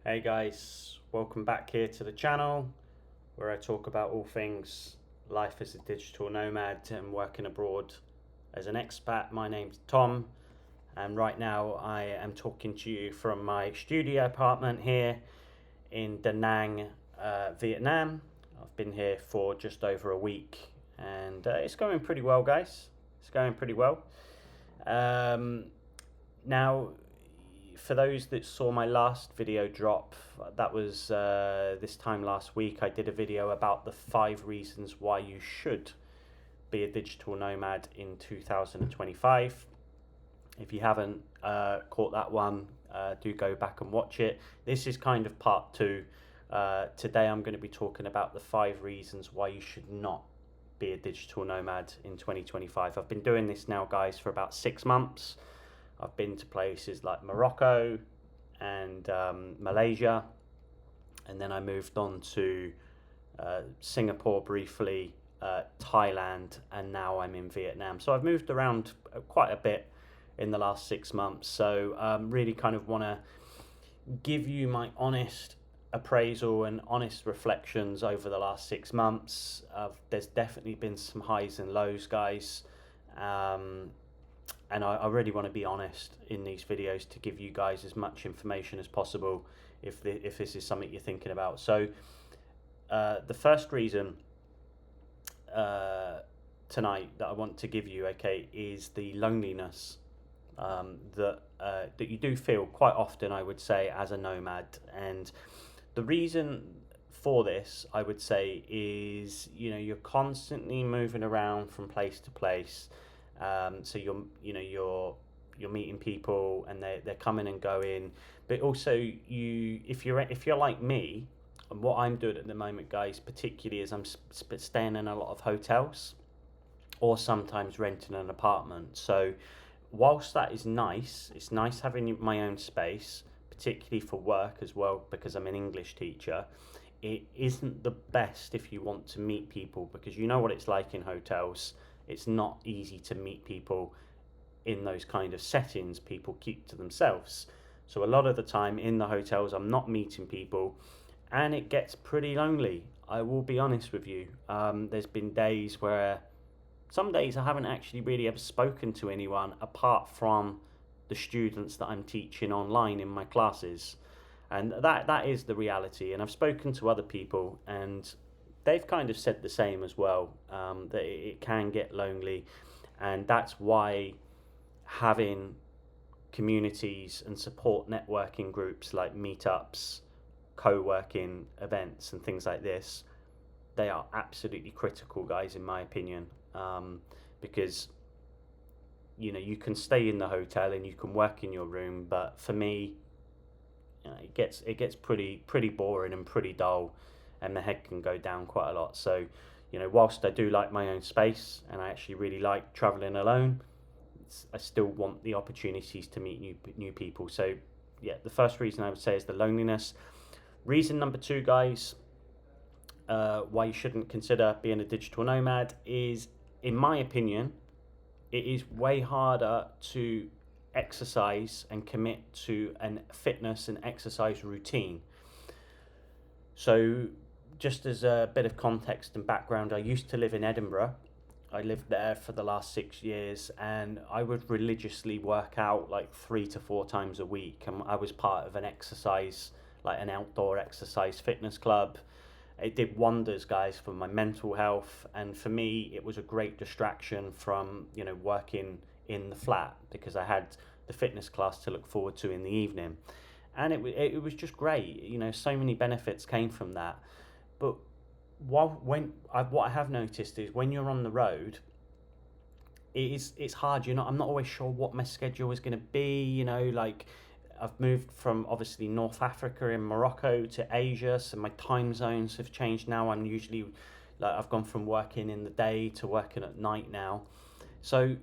Hey guys, welcome back here to the channel where I talk about all things life as a digital nomad and working abroad as an expat. My name's Tom, and right now I am talking to you from my studio apartment here in Da Nang, Vietnam. I've been here for just over a week and it's going pretty well, guys. It's going pretty well. Um, Now, for those that saw my last video drop, that was this time last week, I did a video about the 5 reasons why you should be a digital nomad in 2025. If you haven't caught that one, do go back and watch it. This is kind of part 2. Today I'm going to be talking about the 5 reasons why you should not be a digital nomad in 2025. I've been doing this now, guys, for about 6 months. I've been to places like Morocco and Malaysia, and then I moved on to Singapore briefly, Thailand, and now I'm in Vietnam. So I've moved around quite a bit in the last 6 months. So really kind of want to give you my honest appraisal and honest reflections over the last 6 months. There's definitely been some highs and lows, guys. And I really want to be honest in these videos to give you guys as much information as possible if this is something you're thinking about. So the first reason tonight that I want to give you, okay, is the loneliness that you do feel quite often, I would say, as a nomad. And the reason for this, I would say, is you're constantly moving around from place to place. So you're meeting people and they're coming and going, but also if you're like me, and what I'm doing at the moment, guys, particularly, is I'm staying in a lot of hotels or sometimes renting an apartment. So whilst that is nice, it's nice having my own space, particularly for work as well, because I'm an English teacher. It isn't the best if you want to meet people, because you know what it's like in hotels. It's not easy to meet people in those kind of settings. People keep to themselves. So a lot of the time in the hotels, I'm not meeting people, and it gets pretty lonely. I will be honest with you. There's been days where, some days I haven't actually really ever spoken to anyone apart from the students that I'm teaching online in my classes. And that is the reality. And I've spoken to other people, and they've kind of said the same as well, that it can get lonely. And that's why having communities and support networking groups like meetups, co-working events and things like this, they are absolutely critical, guys, in my opinion. Because you can stay in the hotel and you can work in your room, but for me, it gets pretty boring and pretty dull, and the head can go down quite a lot. So whilst I do like my own space and I actually really like traveling alone, I still want the opportunities to meet new people. So yeah, the first reason I would say is the loneliness. Reason number 2, guys, why you shouldn't consider being a digital nomad is, in my opinion, it is way harder to exercise and commit to a fitness and exercise routine. So just as a bit of context and background, I used to live in Edinburgh. I lived there for the last 6 years, and I would religiously work out like 3 to 4 times a week. And I was part of an exercise, like an outdoor exercise fitness club. It did wonders, guys, for my mental health, and for me it was a great distraction from working in the flat, because I had the fitness class to look forward to in the evening. And it was just great. So many benefits came from that. But what I have noticed is, when you're on the road, it's hard. I'm not always sure what my schedule is going to be. Like, I've moved from, obviously, North Africa in Morocco to Asia, so my time zones have changed now. I'm usually, like, I've gone from working in the day to working at night now. So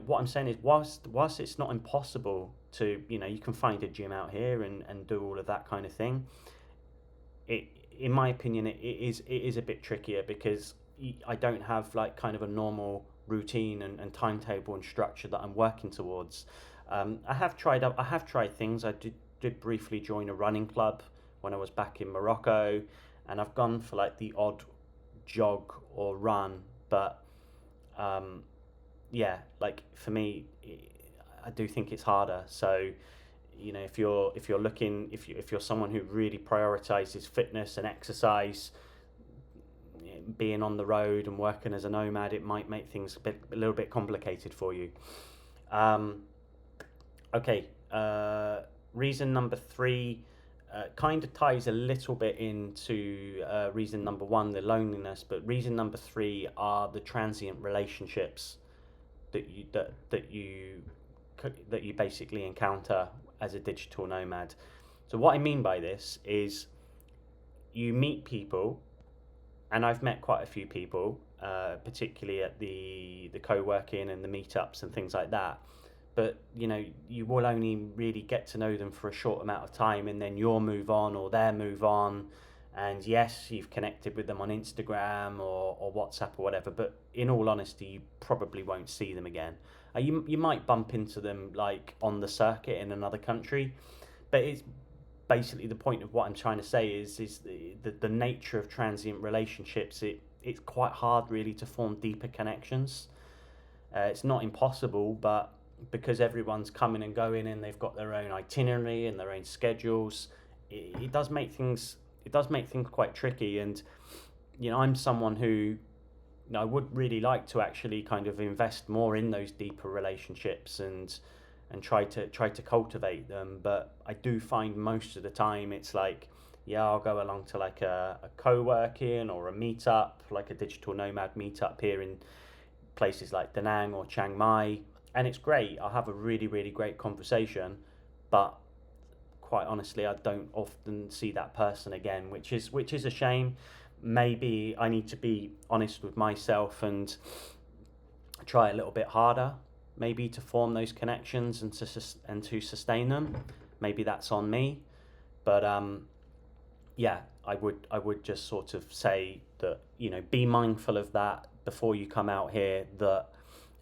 what I'm saying is, whilst it's not impossible to, you can find a gym out here and do all of that kind of thing, in my opinion, it is a bit trickier, because I don't have like kind of a normal routine and timetable and structure that I'm working towards. I have tried things. I did briefly join a running club when I was back in Morocco, and I've gone for like the odd jog or run, but um, yeah, like for me, I do think it's harder. So if you're looking, if you're someone who really prioritizes fitness and exercise, being on the road and working as a nomad, it might make things a little bit complicated for you. Um, okay, reason number three kind of ties a little bit into reason number one, the loneliness, but reason number three are the transient relationships that you basically encounter as a digital nomad. So what I mean by this is you meet people, and I've met quite a few people, particularly at the co-working and the meetups and things like that. But you will only really get to know them for a short amount of time, and then you'll move on or they'll move on. And yes, you've connected with them on Instagram or WhatsApp or whatever, but in all honesty, you probably won't see them again. You might bump into them like on the circuit in another country, but it's basically the point of what I'm trying to say is the nature of transient relationships. It's quite hard really to form deeper connections. It's not impossible, but because everyone's coming and going and they've got their own itinerary and their own schedules, it does make things quite tricky. And I'm someone who I would really like to actually kind of invest more in those deeper relationships and try to cultivate them, but I do find most of the time it's like, yeah, I'll go along to like a co-working or a meetup, like a digital nomad meetup here in places like Da Nang or Chiang Mai, and it's great. I'll have a really, really great conversation, but quite honestly, I don't often see that person again, which is a shame. Maybe I need to be honest with myself and try a little bit harder, maybe to form those connections and to sustain them. Maybe that's on me, but yeah, I would just sort of say that be mindful of that before you come out here. That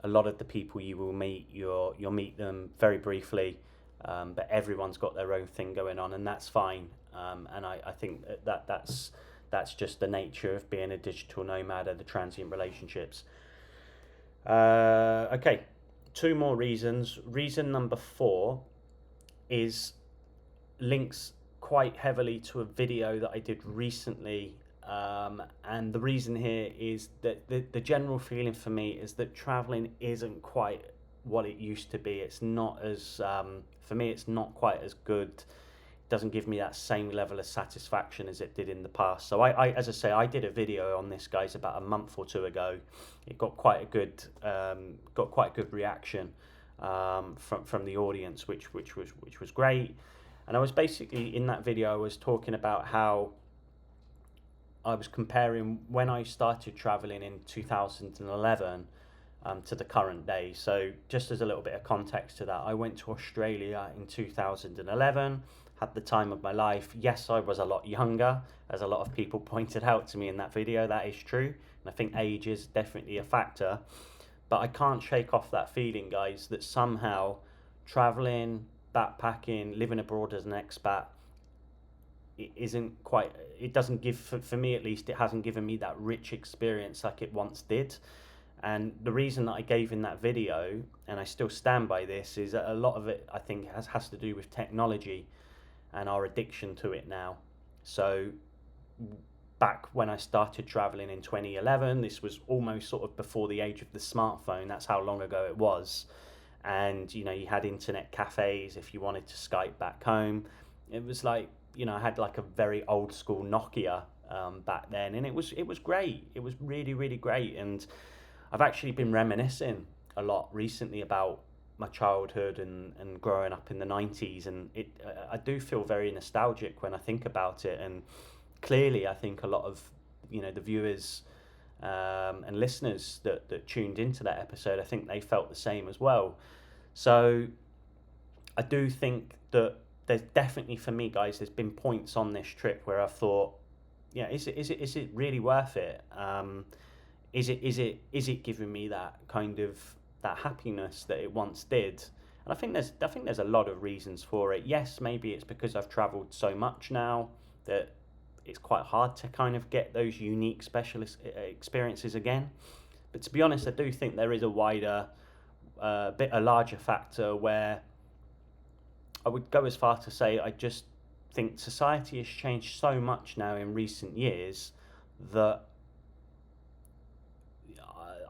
a lot of the people you will meet, you'll meet them very briefly, but everyone's got their own thing going on, and that's fine. And I think that's just the nature of being a digital nomad and the transient relationships. Okay, two more reasons. Reason number 4 is links quite heavily to a video that I did recently. And the reason here is that the general feeling for me is that traveling isn't quite what it used to be. It's not as, for me, it's not quite as good. It doesn't give me that same level of satisfaction as it did in the past. So I as I say, I did a video on this, guys, about a month or two ago. It got quite a good reaction from the audience, which was great. And I was basically in that video, I was talking about how I was comparing when I started traveling in 2011 to the current day. So just as a little bit of context to that, I went to Australia in 2011, had the time of my life. Yes, I was a lot younger, as a lot of people pointed out to me in that video. That is true, and I think age is definitely a factor. But I can't shake off that feeling, guys, that somehow traveling, backpacking, living abroad as an expat, it doesn't give, for me at least, it hasn't given me that rich experience like it once did. And the reason that I gave in that video, and I still stand by this, is that a lot of it I think has to do with technology and our addiction to it now. So back when I started traveling in 2011, this was almost sort of before the age of the smartphone. That's how long ago it was. And you had internet cafes if you wanted to Skype back home. It was like, I had like a very old school Nokia back then, and it was great. It was really, really great. And I've actually been reminiscing a lot recently about my childhood and growing up in the 90s, and I do feel very nostalgic when I think about it. And clearly I think a lot of the viewers and listeners that tuned into that episode, I think they felt the same as well. So I do think that there's definitely, for me, guys, there's been points on this trip where I've thought, yeah, is it really worth it? Is it giving me that kind of that happiness that it once did? And I think there's a lot of reasons for it. Yes, maybe it's because I've traveled so much now that it's quite hard to kind of get those unique specialist experiences again. But to be honest, I do think there is a larger factor where I would go as far to say I just think society has changed so much now in recent years that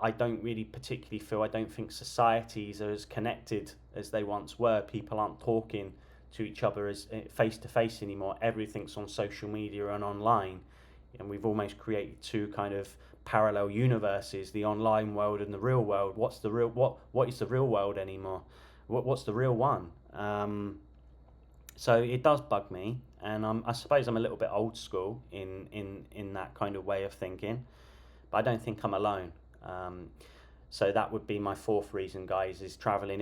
I don't really particularly feel, I don't think societies are as connected as they once were. People aren't talking to each other as face to face anymore. Everything's on social media and online, and we've almost created two kind of parallel universes: the online world and the real world. What is the real world anymore? What's the real one? So it does bug me, and I suppose I'm a little bit old school in that kind of way of thinking, but I don't think I'm alone. So that would be my fourth reason, guys, is traveling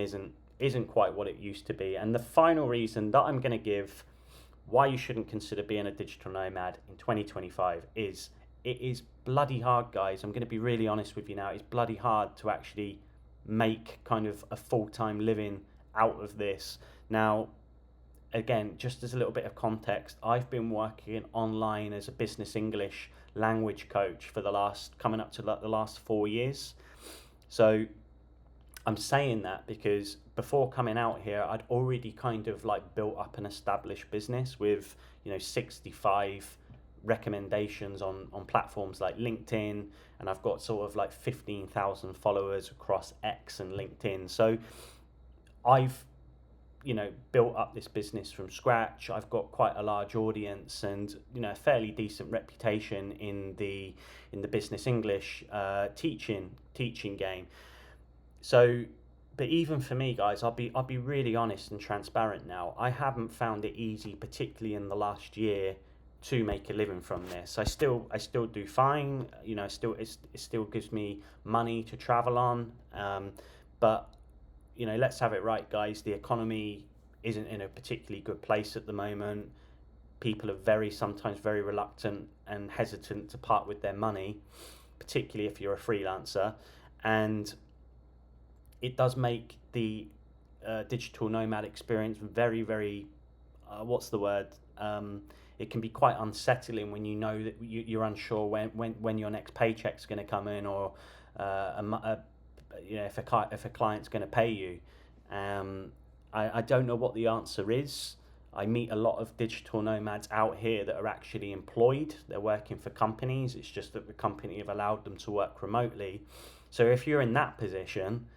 isn't quite what it used to be. And the final reason that I'm going to give why you shouldn't consider being a digital nomad in 2025 is it is bloody hard, guys. I'm going to be really honest with you now. It's bloody hard to actually make kind of a full-time living out of this. Now, again, just as a little bit of context, I've been working online as a business English language coach for coming up to the last 4 years. So I'm saying that because before coming out here, I'd already kind of like built up an established business with 65 recommendations on platforms like LinkedIn, and I've got sort of like 15,000 followers across X and LinkedIn. So I've built up this business from scratch. I've got quite a large audience and a fairly decent reputation in the business English teaching game. So, but even for me, guys, I'll be really honest and transparent now. I haven't found it easy, particularly in the last year, to make a living from this. I still do fine. It still gives me money to travel on, but let's have it right, guys. The economy isn't in a particularly good place at the moment. People are sometimes very reluctant and hesitant to part with their money, particularly if you're a freelancer. And it does make the digital nomad experience very, very, what's the word? It can be quite unsettling when you know that you're unsure when your next paycheck's going to come in, or if a client's going to pay you. I don't know what the answer is. I meet a lot of digital nomads out here that are actually employed. They're working for companies. It's just that the company have allowed them to work remotely. So if you're in that position,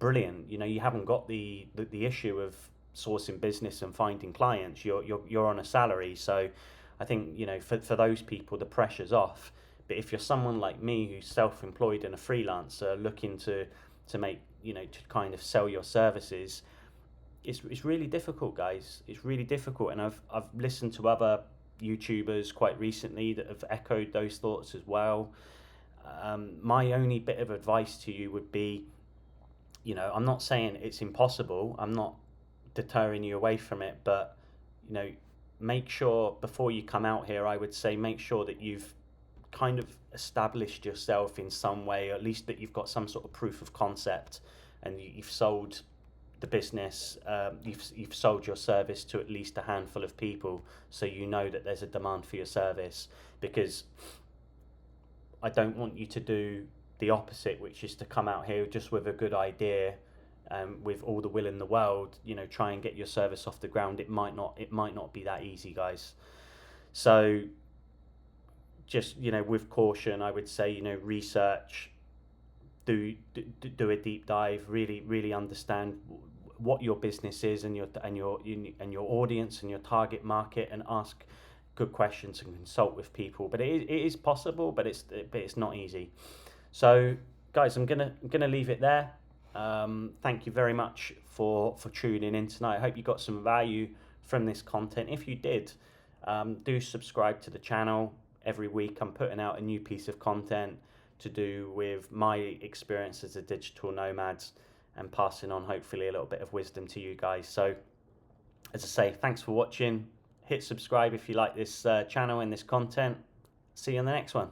brilliant. You haven't got the issue of sourcing business and finding clients. You're on a salary. So I think for those people the pressure's off. But if you're someone like me who's self-employed and a freelancer looking to make to kind of sell your services, it's really difficult, guys. It's really difficult. And I've listened to other YouTubers quite recently that have echoed those thoughts as well. My only bit of advice to you would be, I'm not saying it's impossible. I'm not deterring you away from it, but make sure before you come out here, I would say make sure that you've kind of established yourself in some way, or at least that you've got some sort of proof of concept, and you've sold the business, you've sold your service to at least a handful of people, so that there's a demand for your service. Because I don't want you to do the opposite, which is to come out here just with a good idea, with all the will in the world, try and get your service off the ground. It might not be that easy, guys. So just with caution, I would say research, do a deep dive, really understand what your business is and your audience and your target market, and ask good questions and consult with people. But it is possible, but it's not easy. So guys, I'm gonna leave it there. Thank you very much for tuning in tonight. I hope you got some value from this content. If you did, do subscribe to the channel. Every week I'm putting out a new piece of content to do with my experience as a digital nomad, and passing on hopefully a little bit of wisdom to you guys. So as I say, thanks for watching. Hit subscribe if you like this channel and this content. See you on the next one.